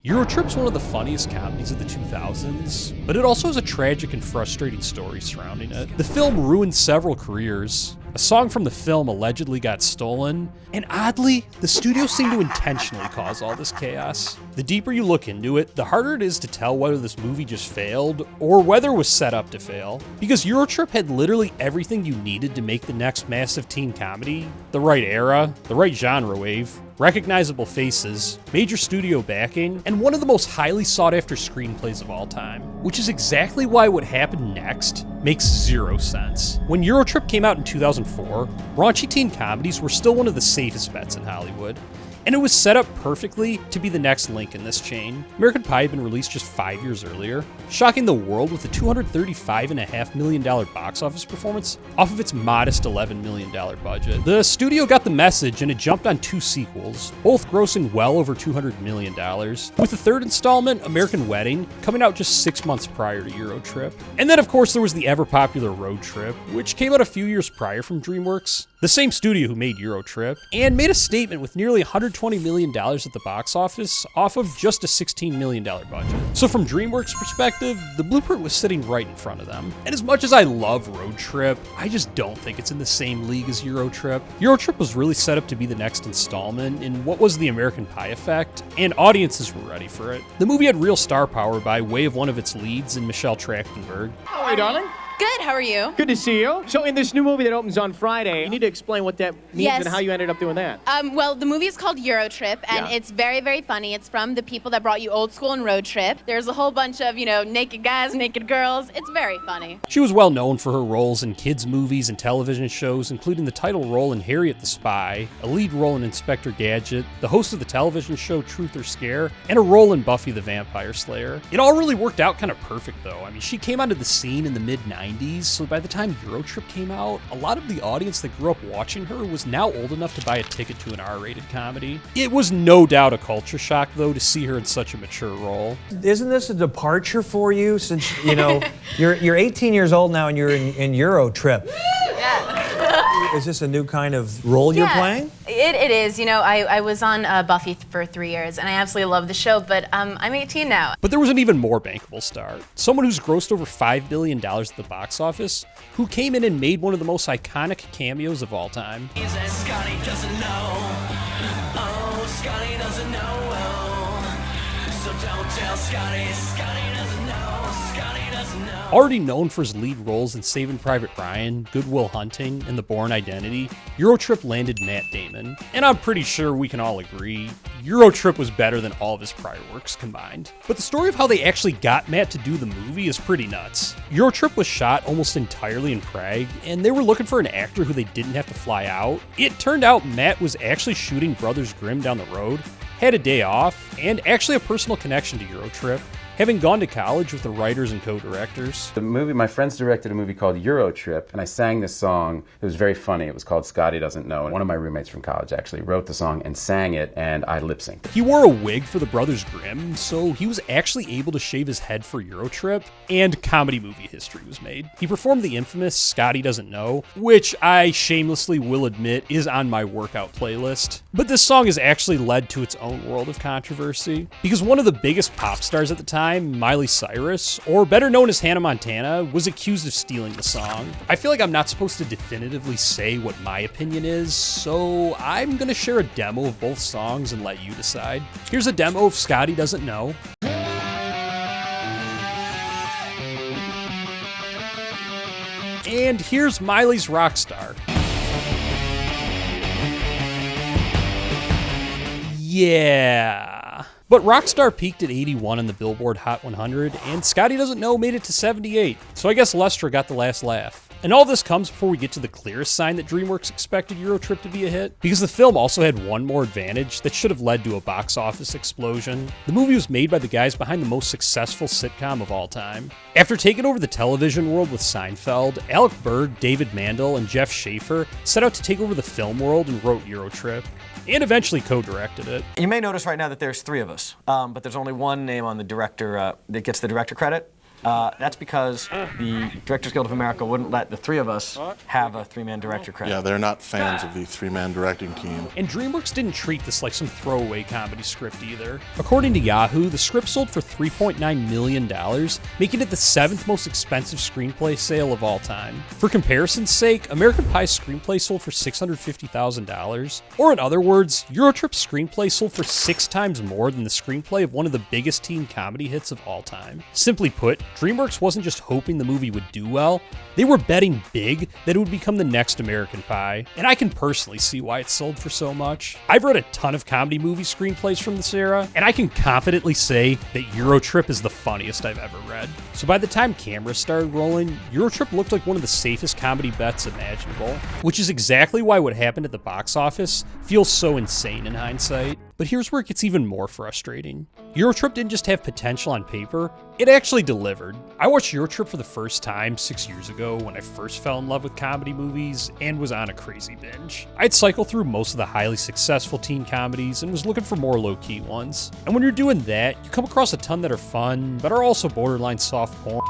EuroTrip's one of the funniest comedies of the 2000s, but it also has a tragic and frustrating story surrounding it. The film ruined several careers. A song from the film allegedly got stolen, and oddly, the studio seemed to intentionally cause all this chaos. The deeper you look into it, the harder it is to tell whether this movie just failed, or whether it was set up to fail. Because EuroTrip had literally everything you needed to make the next massive teen comedy: the right era, the right genre wave, recognizable faces, major studio backing, and one of the most highly sought after screenplays of all time. Which is exactly why what happened next makes zero sense. When EuroTrip came out in 2004, raunchy teen comedies were still one of the safest bets in Hollywood. And it was set up perfectly to be the next link in this chain. American Pie had been released just 5 years earlier, shocking the world with a $235.5 million box office performance off of its modest $11 million budget. The studio got the message and it jumped on 2 sequels, both grossing well over $200 million, with the third installment, American Wedding, coming out just 6 months prior to EuroTrip. And then of course there was the ever-popular Road Trip, which came out a few years prior from DreamWorks, the same studio who made EuroTrip, and made a statement with nearly $120 million at the box office off of just a $16 million budget. So from DreamWorks' perspective, the blueprint was sitting right in front of them. And as much as I love Road Trip, I just don't think it's in the same league as EuroTrip. EuroTrip was really set up to be the next installment in what was the American Pie effect, and audiences were ready for it. The movie had real star power by way of one of its leads in Michelle Trachtenberg. How are you, darling? Good, how are you? Good to see you. So in this new movie that opens on Friday, you need to explain what that means Yes. and how you ended up doing that. Well, the movie is called EuroTrip, and Yeah. it's very, very funny. It's from the people that brought you Old School and Road Trip. There's a whole bunch of, naked guys, naked girls. It's very funny. She was well known for her roles in kids' movies and television shows, including the title role in Harriet the Spy, a lead role in Inspector Gadget, the host of the television show Truth or Scare, and a role in Buffy the Vampire Slayer. It all really worked out kind of perfect, though. I mean, she came onto the scene in the mid-90s, so by the time EuroTrip came out, a lot of the audience that grew up watching her was now old enough to buy a ticket to an R-rated comedy. It was no doubt a culture shock, though, to see her in such a mature role. Isn't this a departure for you since, you're 18 years old now and you're in EuroTrip? Yeah. Is this a new kind of role you're playing? It is. I was on Buffy for 3 years, and I absolutely love the show, but I'm 18 now. But there was an even more bankable star. Someone who's grossed over $5 billion at the box office, who came in and made one of the most iconic cameos of all time. He says Scotty doesn't know. Oh, Scotty doesn't know. So don't tell Scotty. Scotty doesn't know. Scotty doesn't know. Already known for his lead roles in Saving Private Ryan, Good Will Hunting, and The Bourne Identity, EuroTrip landed Matt Damon. And I'm pretty sure we can all agree, EuroTrip was better than all of his prior works combined. But the story of how they actually got Matt to do the movie is pretty nuts. EuroTrip was shot almost entirely in Prague, and they were looking for an actor who they didn't have to fly out. It turned out Matt was actually shooting Brothers Grimm down the road, had a day off, and actually a personal connection to EuroTrip, having gone to college with the writers and co-directors. The movie, my friends directed a movie called EuroTrip, and I sang this song. It was very funny. It was called Scotty Doesn't Know. And one of my roommates from college actually wrote the song and sang it, and I lip-synced. He wore a wig for the Brothers Grimm, so he was actually able to shave his head for EuroTrip, and comedy movie history was made. He performed the infamous Scotty Doesn't Know, which I shamelessly will admit is on my workout playlist. But this song has actually led to its own world of controversy, because one of the biggest pop stars at the time, Miley Cyrus, or better known as Hannah Montana, was accused of stealing the song. I feel like I'm not supposed to definitively say what my opinion is, so I'm gonna share a demo of both songs and let you decide. Here's a demo of Scotty Doesn't Know. And here's Miley's Rockstar. Yeah. But Rockstar peaked at 81 on the Billboard Hot 100, and Scotty Doesn't Know made it to 78. So I guess Lestra got the last laugh. And all this comes before we get to the clearest sign that DreamWorks expected EuroTrip to be a hit, because the film also had one more advantage that should have led to a box office explosion. The movie was made by the guys behind the most successful sitcom of all time. After taking over the television world with Seinfeld, Alec Berg, David Mandel, and Jeff Schaffer set out to take over the film world and wrote EuroTrip, and eventually co-directed it. You may notice right now that there's 3 of us, but there's only one name on the director that gets the director credit. That's because the Directors Guild of America wouldn't let the three of us have a three-man director credit. Yeah, they're not fans of the three-man directing team. And DreamWorks didn't treat this like some throwaway comedy script either. According to Yahoo, the script sold for $3.9 million, making it the 7th most expensive screenplay sale of all time. For comparison's sake, American Pie's screenplay sold for $650,000, or in other words, EuroTrip's screenplay sold for 6 times more than the screenplay of one of the biggest teen comedy hits of all time. Simply put, DreamWorks wasn't just hoping the movie would do well, they were betting big that it would become the next American Pie, and I can personally see why it sold for so much. I've read a ton of comedy movie screenplays from this era, and I can confidently say that EuroTrip is the funniest I've ever read. So by the time cameras started rolling, EuroTrip looked like one of the safest comedy bets imaginable, which is exactly why what happened at the box office feels so insane in hindsight. But here's where it gets even more frustrating. EuroTrip didn't just have potential on paper, it actually delivered. I watched EuroTrip for the first time 6 years ago when I first fell in love with comedy movies and was on a crazy binge. I'd cycle through most of the highly successful teen comedies and was looking for more low-key ones. And when you're doing that, you come across a ton that are fun, but are also borderline soft porn.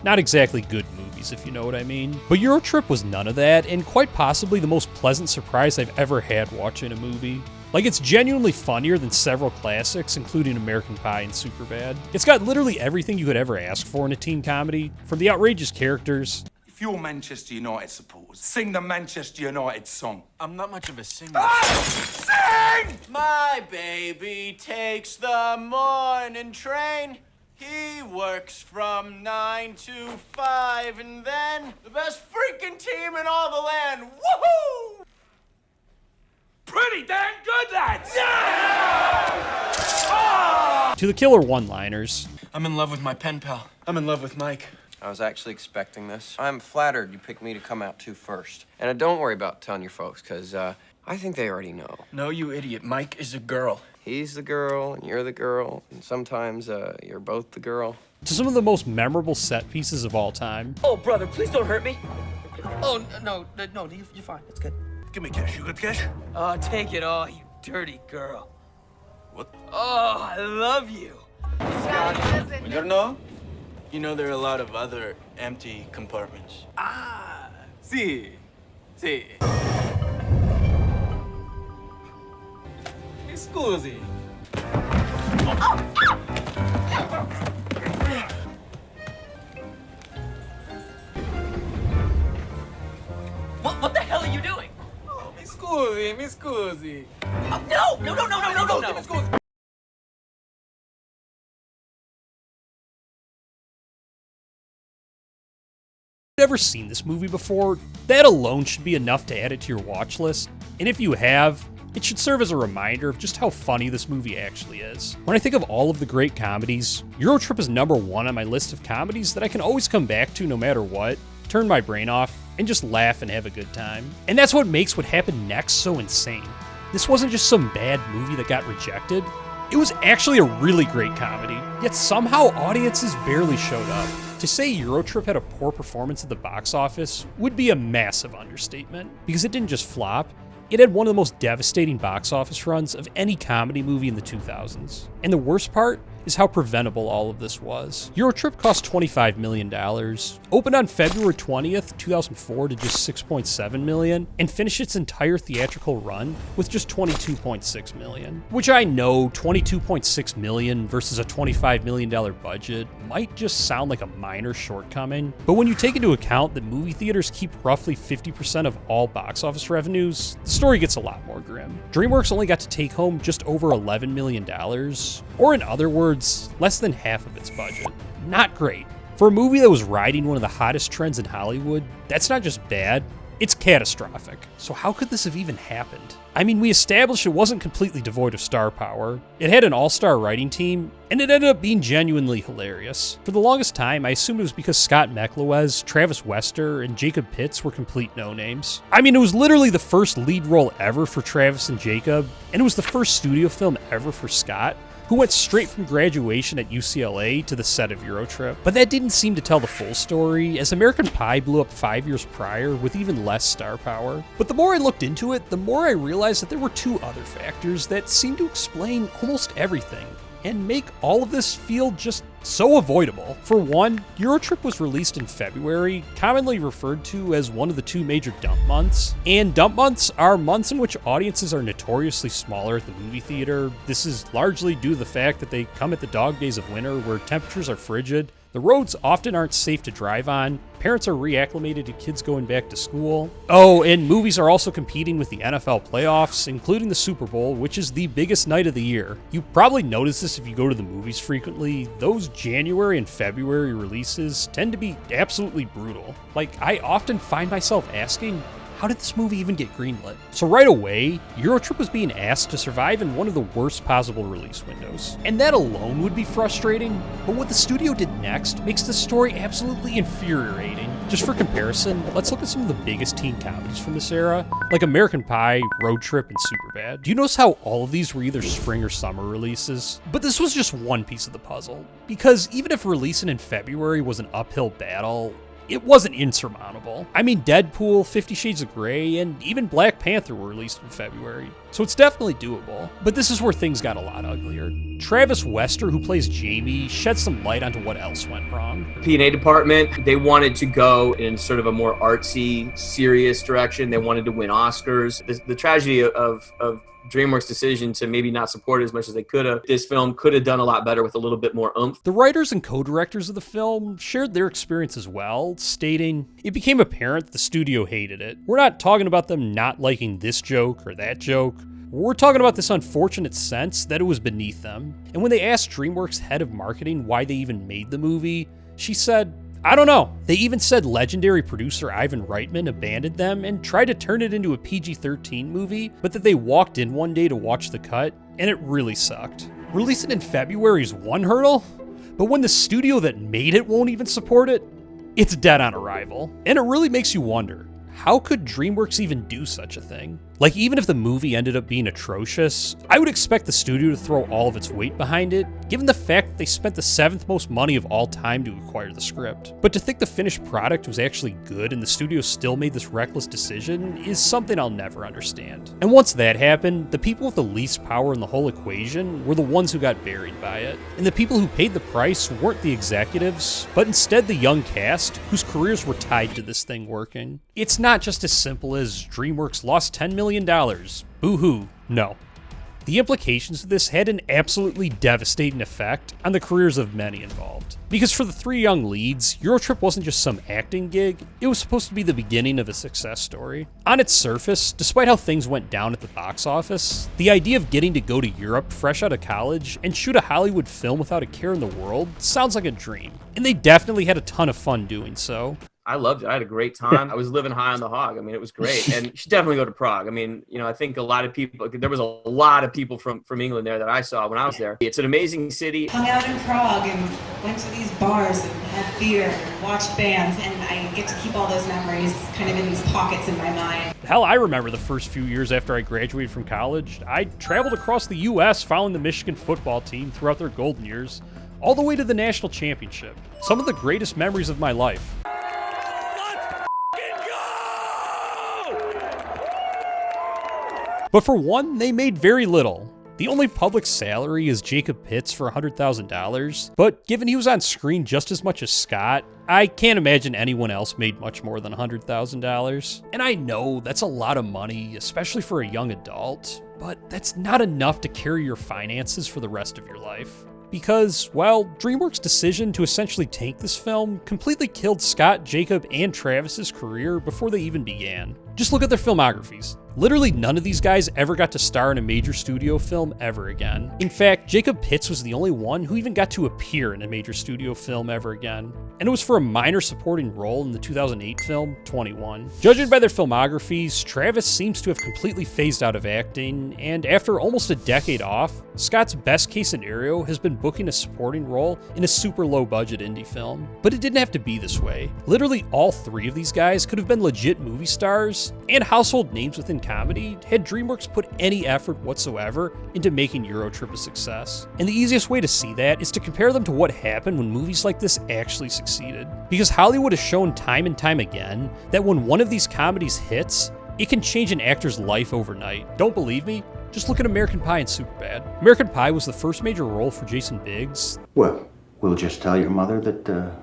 Not exactly good movies, if you know what I mean. But EuroTrip was none of that, and quite possibly the most pleasant surprise I've ever had watching a movie. Like, it's genuinely funnier than several classics, including American Pie and Superbad. It's got literally everything you could ever ask for in a teen comedy, from the outrageous characters. If you're Manchester United supporters, sing the Manchester United song. I'm not much of a singer. Sing! My baby takes the morning train. He works from 9 to 5, and then the best freaking team in all the land. Woohoo! Pretty damn good, lads! Yeah! To the killer one-liners. I'm in love with my pen pal. I'm in love with Mike. I was actually expecting this. I'm flattered you picked me to come out to first. And don't worry about telling your folks, because I think they already know. No, you idiot. Mike is a girl. He's the girl, and you're the girl, and sometimes you're both the girl. To some of the most memorable set pieces of all time. Oh, brother, please don't hurt me. Oh, no, you're fine. It's good. Give me cash. You got cash? Oh, take it all, you dirty girl. What? Oh, I love you. Scotty Doesn't Know? You know there are a lot of other empty compartments. Ah, si. Scusi. What the hell are you doing? Oh, mi scusi. Oh, no. Ever seen this movie before, that alone should be enough to add it to your watch list. And if you have, it should serve as a reminder of just how funny this movie actually is. When I think of all of the great comedies, EuroTrip is number 1 on my list of comedies that I can always come back to no matter what, turn my brain off, and just laugh and have a good time. And that's what makes what happened next so insane. This wasn't just some bad movie that got rejected. It was actually a really great comedy, yet somehow audiences barely showed up. To say EuroTrip had a poor performance at the box office would be a massive understatement, because it didn't just flop, it had one of the most devastating box office runs of any comedy movie in the 2000s. And the worst part is how preventable all of this was. EuroTrip cost $25 million, opened on February 20th, 2004 to just $6.7 million, and finished its entire theatrical run with just $22.6 million. Which I know, $22.6 million versus a $25 million budget might just sound like a minor shortcoming, but when you take into account that movie theaters keep roughly 50% of all box office revenues, the story gets a lot more grim. DreamWorks only got to take home just over $11 million, or in other words, less than half of its budget. Not great. For a movie that was riding one of the hottest trends in Hollywood, that's not just bad, it's catastrophic. So how could this have even happened? I mean, we established it wasn't completely devoid of star power. It had an all-star writing team, and it ended up being genuinely hilarious. For the longest time, I assumed it was because Scott McElwes, Travis Wester, and Jacob Pitts were complete no-names. I mean, it was literally the first lead role ever for Travis and Jacob, and it was the first studio film ever for Scott, who went straight from graduation at UCLA to the set of EuroTrip. But that didn't seem to tell the full story, as American Pie blew up 5 years prior with even less star power. But the more I looked into it, the more I realized that there were 2 other factors that seemed to explain almost everything, and make all of this feel just So avoidable. For one, EuroTrip was released in February, commonly referred to as one of the 2 major dump months. And dump months are months in which audiences are notoriously smaller at the movie theater. This is largely due to the fact that they come at the dog days of winter where temperatures are frigid. The roads often aren't safe to drive on. Parents are reacclimated to kids going back to school. Oh, and movies are also competing with the NFL playoffs, including the Super Bowl, which is the biggest night of the year. You probably notice this if you go to the movies frequently. Those January and February releases tend to be absolutely brutal. Like, I often find myself asking, how did this movie even get greenlit? So right away, EuroTrip was being asked to survive in one of the worst possible release windows. And that alone would be frustrating, but what the studio did next makes the story absolutely infuriating. Just for comparison, let's look at some of the biggest teen comedies from this era, like American Pie, Road Trip, and Superbad. Do you notice how all of these were either spring or summer releases? But this was just one piece of the puzzle, because even if releasing in February was an uphill battle, it wasn't insurmountable. I mean, Deadpool, 50 Shades of Grey, and even Black Panther were released in February, so it's definitely doable. But this is where things got a lot uglier. Travis Wester, who plays Jamie, sheds some light onto what else went wrong. P&A department, they wanted to go in sort of a more artsy, serious direction. They wanted to win Oscars. The tragedy of DreamWorks' decision to maybe not support it as much as they could have. This film could have done a lot better with a little bit more oomph. The writers and co-directors of the film shared their experience as well, stating, "It became apparent the studio hated it. We're not talking about them not liking this joke or that joke. We're talking about this unfortunate sense that it was beneath them." And when they asked DreamWorks' head of marketing why they even made the movie, she said, "I don't know." They even said legendary producer Ivan Reitman abandoned them and tried to turn it into a PG-13 movie, but that they walked in one day to watch the cut, and it really sucked. Releasing in February is one hurdle, but when the studio that made it won't even support it, it's dead on arrival. And it really makes you wonder, how could DreamWorks even do such a thing? Like, even if the movie ended up being atrocious, I would expect the studio to throw all of its weight behind it, given the fact that they spent the 7th most money of all time to acquire the script. But to think the finished product was actually good and the studio still made this reckless decision is something I'll never understand. And once that happened, the people with the least power in the whole equation were the ones who got buried by it. And the people who paid the price weren't the executives, but instead the young cast whose careers were tied to this thing working. It's not just as simple as DreamWorks lost $10 million. Boo-hoo. No. The implications of this had an absolutely devastating effect on the careers of many involved. Because for the 3 young leads, EuroTrip wasn't just some acting gig, it was supposed to be the beginning of a success story. On its surface, despite how things went down at the box office, the idea of getting to go to Europe fresh out of college and shoot a Hollywood film without a care in the world sounds like a dream. And they definitely had a ton of fun doing so. I loved it. I had a great time. I was living high on the hog. I mean, it was great. And you should definitely go to Prague. I mean, I think a lot of people, there was a lot of people from England there that I saw when I was there. It's an amazing city. Hung out in Prague and went to these bars and had beer and watched bands. And I get to keep all those memories kind of in these pockets in my mind. Hell, I remember the first few years after I graduated from college. I traveled across the U.S. following the Michigan football team throughout their golden years, all the way to the national championship. Some of the greatest memories of my life. But for one, they made very little. The only public salary is Jacob Pitts for $100,000, but given he was on screen just as much as Scott, I can't imagine anyone else made much more than $100,000. And I know that's a lot of money, especially for a young adult, but that's not enough to carry your finances for the rest of your life. Because, well, DreamWorks' decision to essentially tank this film completely killed Scott, Jacob, and Travis's career before they even began. Just look at their filmographies. Literally none of these guys ever got to star in a major studio film ever again. In fact, Jacob Pitts was the only one who even got to appear in a major studio film ever again. And it was for a minor supporting role in the 2008 film, 21. Judging by their filmographies, Travis seems to have completely phased out of acting, and after almost a decade off, Scott's best case scenario has been booking a supporting role in a super low budget indie film. But it didn't have to be this way. Literally all 3 of these guys could have been legit movie stars and household names within comedy had DreamWorks put any effort whatsoever into making EuroTrip a success. And the easiest way to see that is to compare them to what happened when movies like this actually succeeded. Because Hollywood has shown time and time again that when one of these comedies hits, it can change an actor's life overnight. Don't believe me? Just look at American Pie and Superbad. American Pie was the first major role for Jason Biggs. Well, We'll just tell your mother that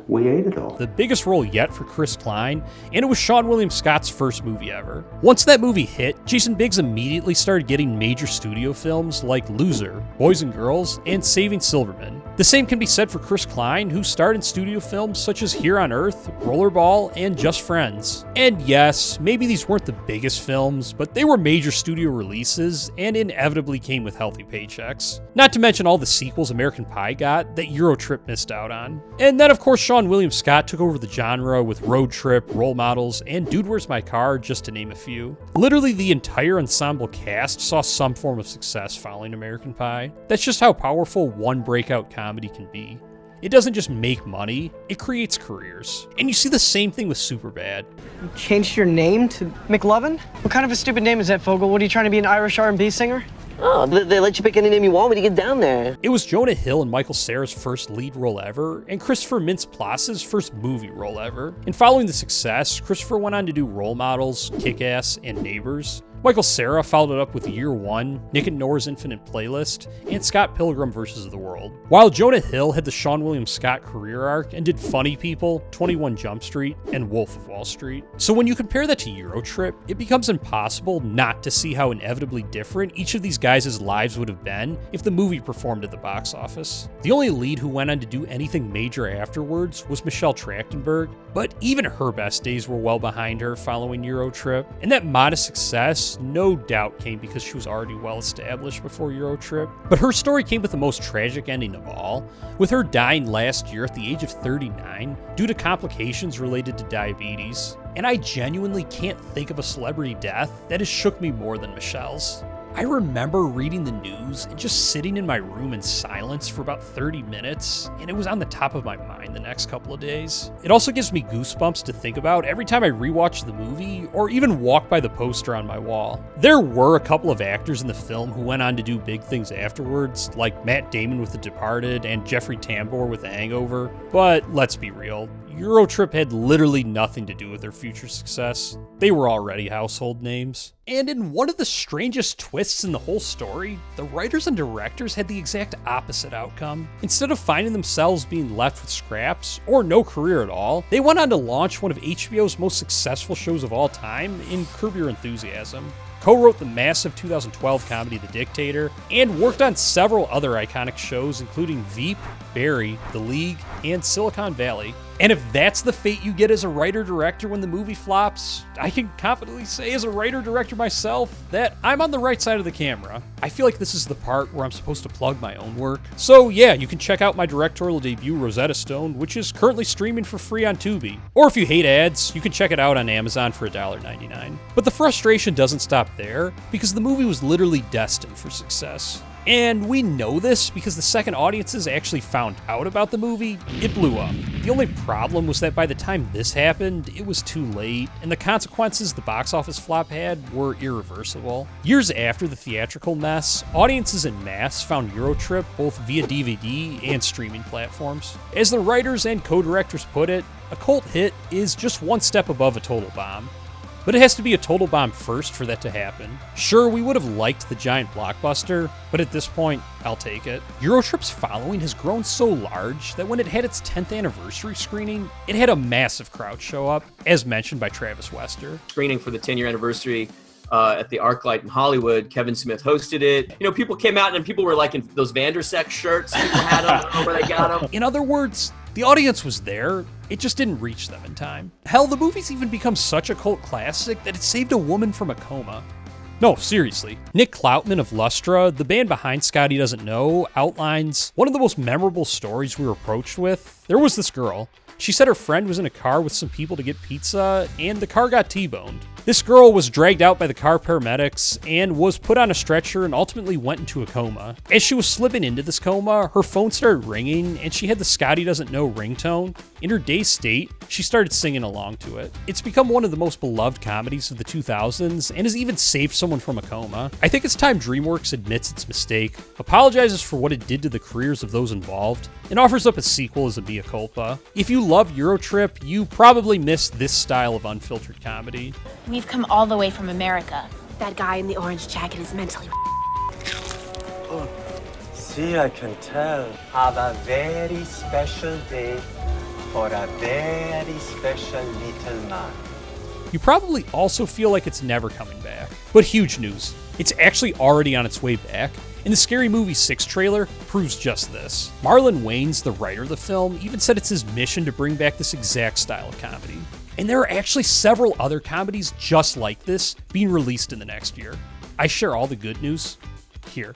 we ate it all. The biggest role yet for Chris Klein, and it was Seann William Scott's first movie ever. Once that movie hit, Jason Biggs immediately started getting major studio films like Loser, Boys and Girls, and Saving Silverman. The same can be said for Chris Klein, who starred in studio films such as Here on Earth, Rollerball, and Just Friends. And yes, maybe these weren't the biggest films, but they were major studio releases and inevitably came with healthy paychecks. Not to mention all the sequels American Pie got that EuroTrip missed out on. And then, of course, Seann William Scott took over the genre with Road Trip, Role Models, and Dude, Where's My Car, just to name a few. Literally the entire ensemble cast saw some form of success following American Pie. That's just how powerful one breakout comedy can be. It doesn't just make money, it creates careers. And you see the same thing with Superbad. You changed your name to McLovin? What kind of a stupid name is that, Fogel? What, are you trying to be an Irish R&B singer? Oh, they let you pick any name you want when you get down there. It was Jonah Hill and Michael Cera's first lead role ever, and Christopher Mintz-Plase's first movie role ever. And following the success, Christopher went on to do Role Models, Kick-Ass, and Neighbors. Michael Cera followed it up with Year One, Nick and Nora's Infinite Playlist, and Scott Pilgrim vs. the World. While Jonah Hill had the Seann William Scott career arc and did Funny People, 21 Jump Street, and Wolf of Wall Street. So when you compare that to EuroTrip, it becomes impossible not to see how inevitably different each of these guys' lives would have been if the movie performed at the box office. The only lead who went on to do anything major afterwards was Michelle Trachtenberg, but even her best days were well behind her following EuroTrip, and that modest success no doubt came because she was already well established before EuroTrip. But her story came with the most tragic ending of all, with her dying last year at the age of 39 due to complications related to diabetes. And I genuinely can't think of a celebrity death that has shook me more than Michelle's. I remember reading the news and just sitting in my room in silence for about 30 minutes, and it was on the top of my mind the next couple of days. It also gives me goosebumps to think about every time I rewatch the movie or even walk by the poster on my wall. There were a couple of actors in the film who went on to do big things afterwards, like Matt Damon with The Departed and Jeffrey Tambor with The Hangover, but let's be real, EuroTrip had literally nothing to do with their future success. They were already household names. And in one of the strangest twists in the whole story, the writers and directors had the exact opposite outcome. Instead of finding themselves being left with scraps, or no career at all, they went on to launch one of HBO's most successful shows of all time in Curb Your Enthusiasm. Co-wrote the massive 2012 comedy The Dictator, and worked on several other iconic shows including Veep, Barry, The League, and Silicon Valley. And if that's the fate you get as a writer-director when the movie flops, I can confidently say as a writer-director myself that I'm on the right side of the camera. I feel like this is the part where I'm supposed to plug my own work. So yeah, you can check out my directorial debut, Rosetta Stone, which is currently streaming for free on Tubi. Or if you hate ads, you can check it out on Amazon for $1.99. But the frustration doesn't stop there, because the movie was literally destined for success. And we know this because the second audiences actually found out about the movie, it blew up. The only problem was that by the time this happened, it was too late, and the consequences the box office flop had were irreversible. Years after the theatrical mess, audiences en masse found EuroTrip both via DVD and streaming platforms. As the writers and co-directors put it, a cult hit is just one step above a total bomb. But it has to be a total bomb first for that to happen. Sure, we would have liked the giant blockbuster, but at this point, I'll take it. EuroTrip's following has grown so large that when it had its 10th anniversary screening, it had a massive crowd show up, as mentioned by Travis Wester. Screening for the 10-year anniversary at the ArcLight in Hollywood, Kevin Smith hosted it. You know, people came out and people were like in those Vandersex shirts. People had them, I don't know where they got them. In other words, the audience was there, it just didn't reach them in time. Hell, the movie's even become such a cult classic that it saved a woman from a coma. No, seriously. Nick Cloutman of Lustra, the band behind Scotty Doesn't Know, outlines one of the most memorable stories we were approached with. There was this girl. She said her friend was in a car with some people to get pizza, and the car got T-boned. This girl was dragged out by the car paramedics and was put on a stretcher and ultimately went into a coma. As she was slipping into this coma, her phone started ringing and she had the Scotty Doesn't Know ringtone. In her dazed state, she started singing along to it. It's become one of the most beloved comedies of the 2000s and has even saved someone from a coma. I think it's time DreamWorks admits its mistake, apologizes for what it did to the careers of those involved, and offers up a sequel as a mea culpa. If you love EuroTrip, you probably missed this style of unfiltered comedy. We've come all the way from America. That guy in the orange jacket is mentally. See see, I can tell. Have a very special day for a very special little man. You probably also feel like it's never coming back. But huge news. It's actually already on its way back, and the Scary Movie 6 trailer proves just this. Marlon Wayans, the writer of the film, even said it's his mission to bring back this exact style of comedy. And there are actually several other comedies just like this being released in the next year. I share all the good news,